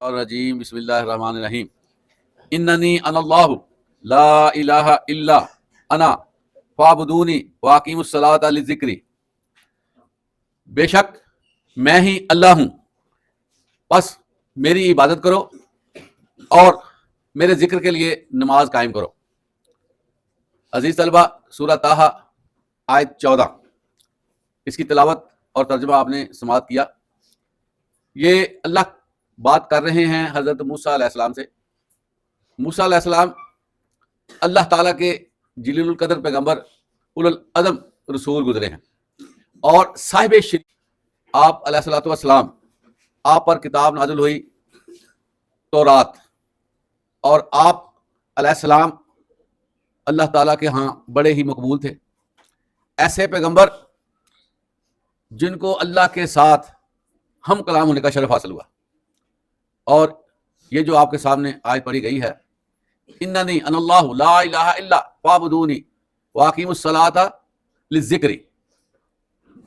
الرجیم بسم اللہ الرحمن الرحیم اننی انا اللہ لا الہ الا انا فاعبدونی واقیموا الصلاۃ لذکری، بے شک میں ہی اللہ ہوں، بس میری عبادت کرو اور میرے ذکر کے لیے نماز قائم کرو۔ عزیز طلبہ، سورہ طٰہٰ آیت 14، اس کی تلاوت اور ترجمہ آپ نے سماعت کیا۔ یہ اللہ بات کر رہے ہیں حضرت موسیٰ علیہ السلام سے۔ موسیٰ علیہ السلام اللہ تعالیٰ کے جلیل القدر پیغمبر، اولو العزم رسول گزرے ہیں، اور صاحب شریعت آپ علیہ الصلوۃ والسلام، آپ پر کتاب نازل ہوئی تورات، اور آپ علیہ السلام اللہ تعالیٰ کے ہاں بڑے ہی مقبول تھے۔ ایسے پیغمبر جن کو اللہ کے ساتھ ہم کلام ہونے کا شرف حاصل ہوا، اور یہ جو آپ کے سامنے آیت پڑھی گئی ہے، اننی انا اللہ لا الہ الا فاعبدونی واقیموا الصلاۃ للذکری،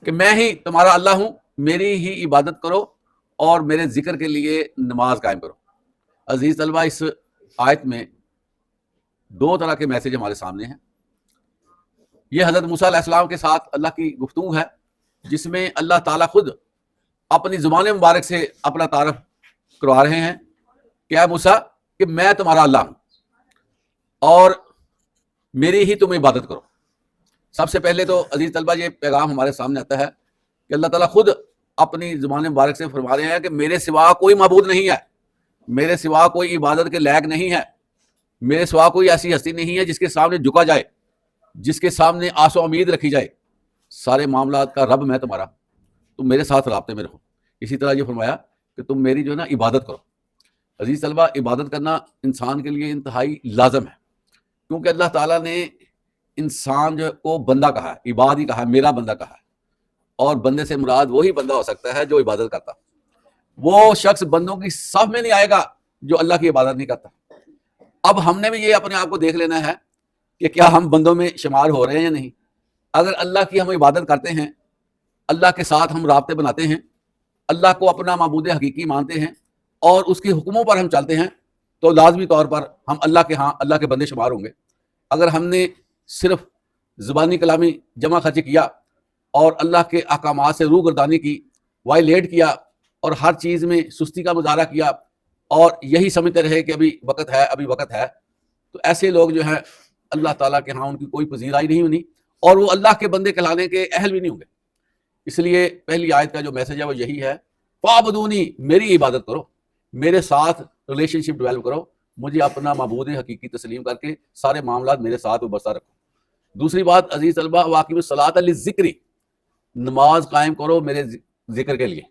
کہ میں ہی تمہارا اللہ ہوں، میری ہی عبادت کرو اور میرے ذکر کے لیے نماز قائم کرو۔ عزیز طلبہ، اس آیت میں دو طرح کے میسج ہمارے سامنے ہیں۔ یہ حضرت موسیٰ علیہ السلام کے ساتھ اللہ کی گفتگو ہے، جس میں اللہ تعالیٰ خود اپنی زبان مبارک سے اپنا تعارف کروا رہے ہیں کہ اے موسیٰ، کہ میں تمہارا اللہ ہوں اور میری ہی تم عبادت کرو۔ سب سے پہلے تو عزیز طلبہ یہ پیغام ہمارے سامنے آتا ہے کہ اللہ تعالیٰ خود اپنی زبان مبارک سے فرما رہے ہیں کہ میرے سوا کوئی معبود نہیں ہے، میرے سوا کوئی عبادت کے لائق نہیں ہے، میرے سوا کوئی ایسی ہستی نہیں ہے جس کے سامنے جھکا جائے، جس کے سامنے آس و امید رکھی جائے۔ سارے معاملات کا رب میں تمہارا، تم میرے ساتھ رابطے میں رہو۔ اسی طرح یہ فرمایا کہ تم میری جو ہے نا عبادت کرو۔ عزیز طلبہ، عبادت کرنا انسان کے لیے انتہائی لازم ہے، کیونکہ اللہ تعالیٰ نے انسان جو کو بندہ کہا ہے، عباد ہی کہا ہے، میرا بندہ کہا ہے، اور بندے سے مراد وہی بندہ ہو سکتا ہے جو عبادت کرتا۔ وہ شخص بندوں کی صف میں نہیں آئے گا جو اللہ کی عبادت نہیں کرتا۔ اب ہم نے بھی یہ اپنے آپ کو دیکھ لینا ہے کہ کیا ہم بندوں میں شمار ہو رہے ہیں یا نہیں۔ اگر اللہ کی ہم عبادت کرتے ہیں، اللہ کے ساتھ ہم رابطے بناتے ہیں، اللہ کو اپنا معبود حقیقی مانتے ہیں اور اس کے حکموں پر ہم چلتے ہیں، تو لازمی طور پر ہم اللہ کے ہاں اللہ کے بندے شمار ہوں گے۔ اگر ہم نے صرف زبانی کلامی جمع خرچ کیا اور اللہ کے احکامات سے روگردانی کی، وائلیٹ کیا، اور ہر چیز میں سستی کا مظاہرہ کیا، اور یہی سمجھتے رہے کہ ابھی وقت ہے، ابھی وقت ہے، تو ایسے لوگ جو ہیں اللہ تعالیٰ کے ہاں ان کی کوئی پذیرائی نہیں ہونی، اور وہ اللہ کے بندے کہلانے کے اہل بھی نہیں ہوں گے۔ اس لیے پہلی آیت کا جو میسج ہے وہ یہی ہے، فاعبدونی، میری عبادت کرو، میرے ساتھ ریلیشن شپ ڈیولپ کرو، مجھے اپنا معبود حقیقی تسلیم کر کے سارے معاملات میرے ساتھ وابستہ رکھو۔ دوسری بات عزیز طلبہ، واقیموا الصلاۃ للذکری، نماز قائم کرو میرے ذکر کے لیے۔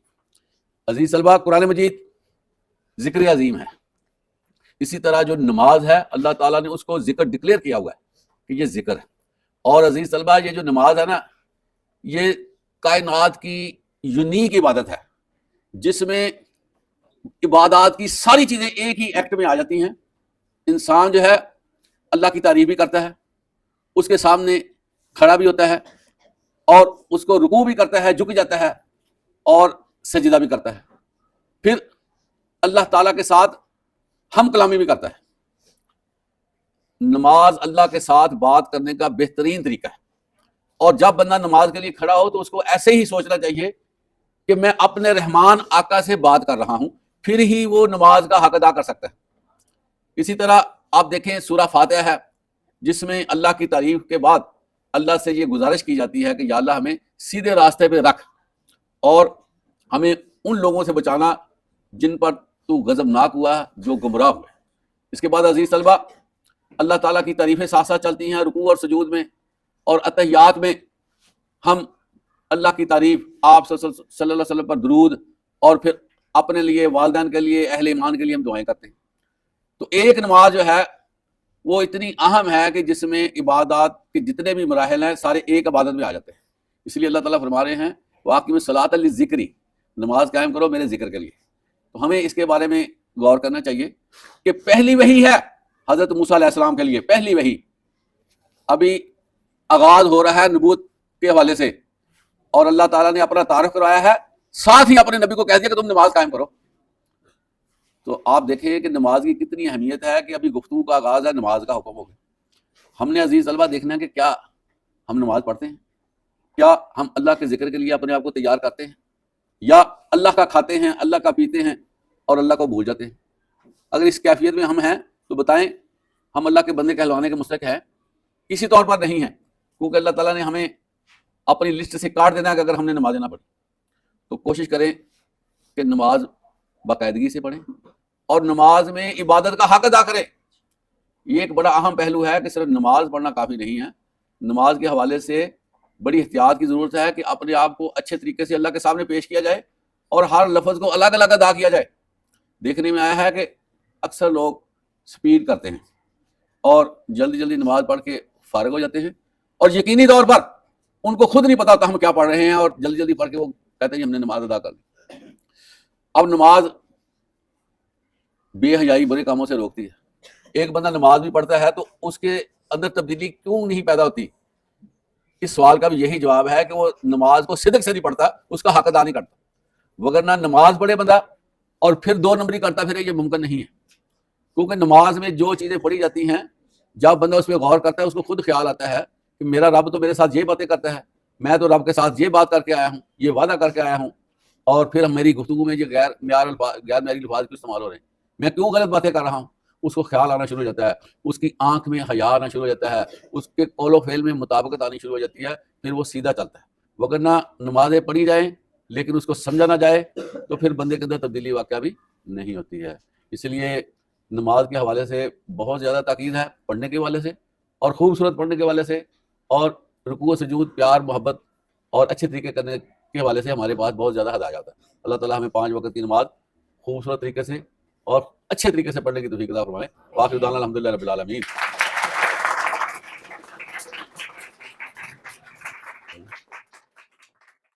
عزیز طلبہ، قرآن مجید ذکر عظیم ہے، اسی طرح جو نماز ہے اللہ تعالیٰ نے اس کو ذکر ڈکلیئر کیا ہوا ہے کہ یہ ذکر ہے۔ اور عزیز طلبہ، یہ جو نماز ہے نا، یہ کائنات کی یونیک عبادت ہے، جس میں عبادات کی ساری چیزیں ایک ہی ایکٹ میں آ جاتی ہیں۔ انسان جو ہے اللہ کی تعریف بھی کرتا ہے، اس کے سامنے کھڑا بھی ہوتا ہے، اور اس کو رکوع بھی کرتا ہے، جھک جاتا ہے، اور سجدہ بھی کرتا ہے، پھر اللہ تعالیٰ کے ساتھ ہم کلامی بھی کرتا ہے۔ نماز اللہ کے ساتھ بات کرنے کا بہترین طریقہ ہے، اور جب بندہ نماز کے لیے کھڑا ہو تو اس کو ایسے ہی سوچنا چاہیے کہ میں اپنے رحمان آقا سے بات کر رہا ہوں، پھر ہی وہ نماز کا حق ادا کر سکتا ہے۔ اسی طرح آپ دیکھیں سورہ فاتحہ ہے، جس میں اللہ کی تعریف کے بعد اللہ سے یہ گزارش کی جاتی ہے کہ یا اللہ ہمیں سیدھے راستے پہ رکھ، اور ہمیں ان لوگوں سے بچانا جن پر تو غضبناک ہوا، جو گمراہ ہوئے۔ اس کے بعد عزیز طلبہ، اللہ تعالیٰ کی تعریفیں ساتھ ساتھ چلتی ہیں رکوع اور سجود میں، اور اتحیات میں ہم اللہ کی تعریف، آپ صلی اللہ علیہ وسلم پر درود، اور پھر اپنے لیے، والدین کے لیے، اہل ایمان کے لیے ہم دعائیں کرتے ہیں۔ تو ایک نماز جو ہے وہ اتنی اہم ہے کہ جس میں عبادات کے جتنے بھی مراحل ہیں سارے ایک عبادت میں آ جاتے ہیں۔ اس لیے اللہ تعالیٰ فرما رہے ہیں واقیموا الصلاۃ للذکری، نماز قائم کرو میرے ذکر کے لیے۔ تو ہمیں اس کے بارے میں غور کرنا چاہیے کہ پہلی وحی ہے حضرت موسیٰ علیہ السلام کے لیے، پہلی وحی ابھی آغاز ہو رہا ہے نبوت کے حوالے سے، اور اللہ تعالیٰ نے اپنا تعارف کروایا ہے، ساتھ ہی اپنے نبی کو کہہ دیا کہ تم نماز قائم کرو۔ تو آپ دیکھیں کہ نماز کی کتنی اہمیت ہے کہ ابھی گفتگو کا آغاز ہے، نماز کا حکم ہو گیا. ہم نے عزیز طلبہ دیکھنا ہے کہ کیا ہم نماز پڑھتے ہیں، کیا ہم اللہ کے ذکر کے لیے اپنے آپ کو تیار کرتے ہیں، یا اللہ کا کھاتے ہیں، اللہ کا پیتے ہیں اور اللہ کو بھول جاتے ہیں. اگر اس کیفیت میں ہم ہیں تو بتائیں ہم اللہ کے بندے کہلوانے کے مستحق ہیں؟ کسی طور پر نہیں ہیں، کیونکہ اللہ تعالیٰ نے ہمیں اپنی لسٹ سے کاٹ دینا ہے کہ اگر ہم نے نمازیں نہ پڑھی. تو کوشش کریں کہ نماز باقاعدگی سے پڑھیں اور نماز میں عبادت کا حق ادا کریں. یہ ایک بڑا اہم پہلو ہے کہ صرف نماز پڑھنا کافی نہیں ہے. نماز کے حوالے سے بڑی احتیاط کی ضرورت ہے کہ اپنے آپ کو اچھے طریقے سے اللہ کے سامنے پیش کیا جائے اور ہر لفظ کو الگ الگ ادا کیا جائے. دیکھنے میں آیا ہے کہ اکثر لوگ سپیڈ کرتے ہیں اور جلدی جلدی نماز پڑھ کے فارغ ہو جاتے ہیں، اور یقینی طور پر ان کو خود نہیں پتا ہوتا ہم کیا پڑھ رہے ہیں، اور جلدی جلدی پڑھ کے وہ کہتے ہیں ہم نے نماز ادا کر لی. اب نماز بے حیائی برے کاموں سے روکتی ہے. ایک بندہ نماز بھی پڑھتا ہے تو اس کے اندر تبدیلی کیوں نہیں پیدا ہوتی؟ اس سوال کا بھی یہی جواب ہے کہ وہ نماز کو صدق سے نہیں پڑھتا، اس کا حق ادا نہیں کرتا. وگرنہ نماز پڑھے بندہ اور پھر 2 نمبری کرتا پھرے، یہ ممکن نہیں ہے. کیونکہ نماز میں جو چیزیں پڑھی جاتی ہیں جب بندہ اس پہ غور کرتا ہے اس کو خود خیال آتا ہے کہ میرا رب تو میرے ساتھ یہ باتیں کرتا ہے، میں تو رب کے ساتھ یہ بات کر کے آیا ہوں، یہ وعدہ کر کے آیا ہوں، اور پھر میری گفتگو میں یہ غیر معیاری الفاظ کیوں استعمال ہو رہے ہیں، میں کیوں غلط باتیں کر رہا ہوں. اس کو خیال آنا شروع ہو جاتا ہے، اس کی آنکھ میں حیا آنا شروع ہو جاتا ہے، اس کے قول و فعل میں مطابقت آنی شروع ہو جاتی ہے، پھر وہ سیدھا چلتا ہے. وگرنہ نمازیں پڑھی جائیں لیکن اس کو سمجھا نہ جائے تو پھر بندے کے اندر تبدیلی واقعہ بھی نہیں ہوتی ہے. اس لیے نماز کے حوالے سے بہت زیادہ تاکید ہے، پڑھنے کے حوالے سے اور خوبصورت پڑھنے کے حوالے سے، اور رکوع و سجود، پیار محبت اور اچھے طریقے کرنے کے حوالے سے ہمارے پاس بہت زیادہ ہدایات ہے. اللہ تعالیٰ ہمیں 5 وقت کی نماز خوبصورت طریقے سے اور اچھے طریقے سے پڑھنے کی توفیق عطا فرمائے. واخر دعوانا الحمدللہ رب العالمین.